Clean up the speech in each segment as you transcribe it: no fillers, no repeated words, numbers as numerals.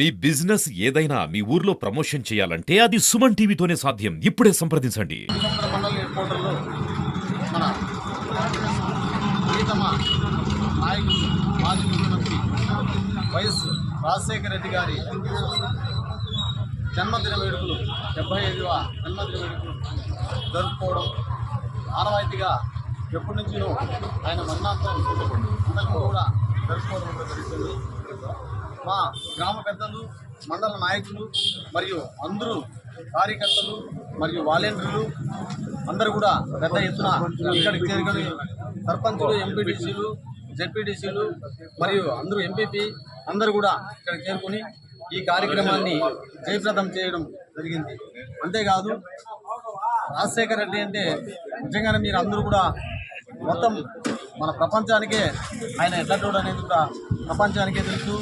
మీ business ఏదైనా మీ ఊర్లో promotion చేయాలంటే అది సుమన్ టీవీతోనే సాధ్యం. ఇప్పుడే సంప్రదించండి. మండల హెడ్ క్వార్టర్లో మన ప్రీతమ నాయకులు మాజీ ముఖ్యమంత్రి వైఎస్ రాజశేఖర రెడ్డి గారి జన్మదిన వేడుకలు 75వ జన్మదిన వేడుకలు జరుపుకోవడం ఆనవాయితీగా ఎప్పటి నుంచినో ఆయన మరణాంతం అందరికీ కూడా జరుపుకోవడం జరుగుతుంది. మా గ్రామ పెద్దలు, మండల నాయకులు మరియు అందరూ కార్యకర్తలు మరియు వాలంటీర్లు అందరూ కూడా పెద్ద ఎత్తున ఇక్కడికి చేరుకొని సర్పంచులు, ఎంపీటీసీలు, జెడ్పీటీసీలు మరియు అందరూ ఎంపీపీ అందరూ కూడా ఇక్కడికి చేరుకొని ఈ కార్యక్రమాన్ని జయప్రదం చేయడం జరిగింది. అంతేకాదు రాజశేఖర రెడ్డి అంటే నిజంగానే మీరు అందరూ కూడా మొత్తం మన ప్రపంచానికే ఆయన ఎట్లటోడు అనేది కూడా ప్రపంచానికే తెలుసు.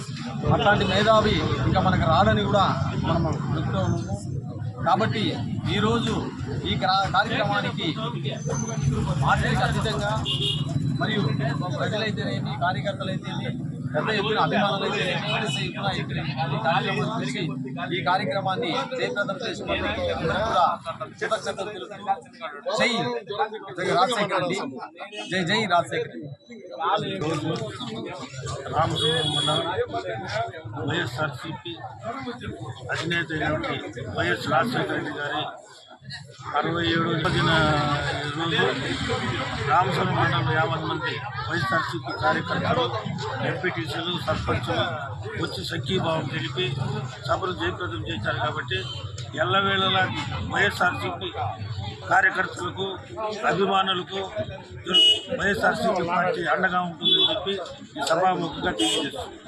అట్లాంటి మేధావి ఇంకా మనకు రాడని కూడా మనం చెప్తూ ఉన్నాము. కాబట్టి ఈరోజు ఈ కార్యక్రమానికి పార్టీకి అతీతంగా మరియు ప్రజలైతేనేమి, కార్యకర్తలైతేనేమి, పెద్ద ఎత్తున అభిమానులు అయితే ఈ కార్యక్రమాన్ని జయప్రదం చేసినందుకు కూడా కృతజ్ఞతలు తెలుపుతూ జై రాజశేఖర రెడ్డి, జై జై రాజశేఖర రెడ్డి. రామసుబ్రహ్మణ్యం మండలం వైఎస్ఆర్సీపీ అధినేత అయినటువంటి వైఎస్ రాజశేఖర రెడ్డి గారి 67వ రోజున రోజు రామసుబ్రహ్మణ్యం మండలం 50 మంది వైఎస్ఆర్సీపీ కార్యకర్తలు, ఎంపీటీసీలు, సర్పంచులు వచ్చి సంఘీభావం తెలిపి సభను జయప్రదం చేశారు. కాబట్టి ఎల్లవేళలా వైఎస్ఆర్సీపీ కార్యకర్తలకు, అభిమానులకు వైఎస్ఆర్సీపీ పార్టీ అండగా ఉంటుందని చెప్పి ఈ సభాముఖంగా తెలియజేస్తుంది.